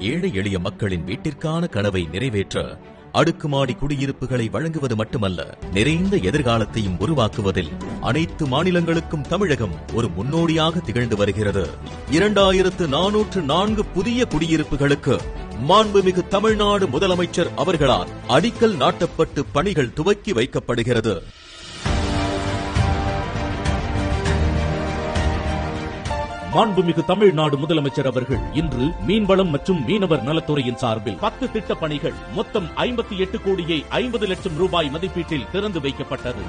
ஏழை எளிய மக்களின் வீட்டிற்கான கனவை நிறைவேற்ற அடுக்குமாடி குடியிருப்புகளை வழங்குவது மட்டுமல்ல, நிறைந்த எதிர்காலத்தையும் உருவாக்குவதில் அனைத்து மாநிலங்களுக்கும் தமிழகம் ஒரு முன்னோடியாக திகழ்ந்து வருகிறது. 2404 புதிய குடியிருப்புகளுக்கு மாண்புமிகு தமிழ்நாடு முதலமைச்சர் அவர்களால் அடிக்கல் நாட்டப்பட்டு பணிகள் துவக்கி வைக்கப்படுகிறது. மாண்புமிகு தமிழ்நாடு முதலமைச்சர் அவர்கள் இன்று மீன்வளம் மற்றும் மீனவர் நலத்துறையின் சார்பில் 10 திட்டப் பணிகள் மொத்தம் 58 கோடியே 50 லட்சம் ரூபாய் மதிப்பீட்டில் திறந்து வைக்கப்பட்டது.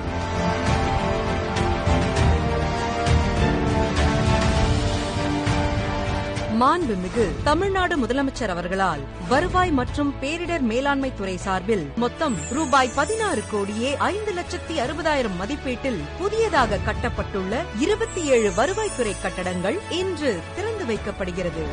மாண்புமிகு தமிழ்நாடு முதலமைச்சர் அவர்களால் வருவாய் மற்றும் பேரிடர் மேலாண்மை துறை சார்பில் மொத்தம் ரூபாய் 16 கோடியே 5,60,000 மதிப்பீட்டில் புதியதாக கட்டப்பட்டுள்ள 27 வருவாய்த்துறை கட்டடங்கள் இன்று திறந்து வைக்கப்படுகிறது.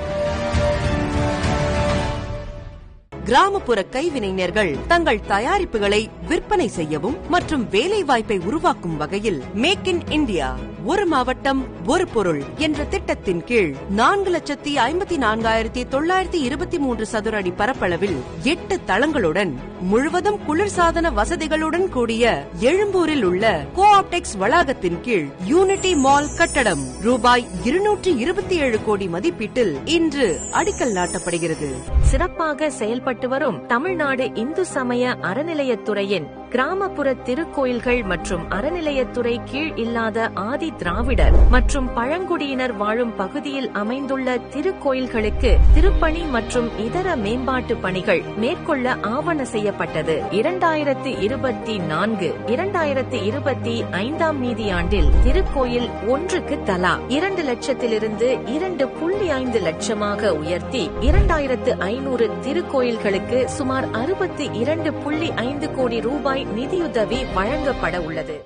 கிராமப்புற கைவினைஞர்கள் தங்கள் தயாரிப்புகளை விற்பனை செய்யவும் மற்றும் வேலை வாய்ப்பை உருவாக்கும் வகையில் மேக் இன் இந்தியா ஒரு மாவட்டம் ஒரு பொருள் என்ற திட்டத்தின் கீழ் 4,54,923 சதுர அடி பரப்பளவில் 8 தளங்களுடன் முழுவதும் குளிர்சாதன வசதிகளுடன் கூடிய எழும்பூரில் உள்ள கோஆப்டெக்ஸ் வளாகத்தின் கீழ் யூனிட்டி மால் கட்டடம் ரூபாய் 227 கோடி மதிப்பீட்டில் இன்று அடிக்கல் நாட்டப்படுகிறது. சிறப்பாக செயல்பட்டு வரும் தமிழ்நாடு இந்து சமய அறநிலையத்துறையின் கிராமப்புற திருக்கோயில்கள் மற்றும் அறநிலையத்துறை கீழ் இல்லாத ஆதி திராவிடர் மற்றும் பழங்குடியினர் வாழும் பகுதியில் அமைந்துள்ள திருக்கோயில்களுக்கு திருப்பணி மற்றும் இதர மேம்பாட்டு பணிகள் மேற்கொள்ள ஆவண செய்யப்பட்டது. 2024, 2025 நிதியாண்டில் திருக்கோயில் ஒன்றுக்கு தலா 2 லட்சத்திலிருந்து 2.5 லட்சமாக உயர்த்தி 2500 திருக்கோயில்களுக்கு சுமார் 62.5 கோடி ரூபாய் நிதியுதவி வழங்கப்பட உள்ளது.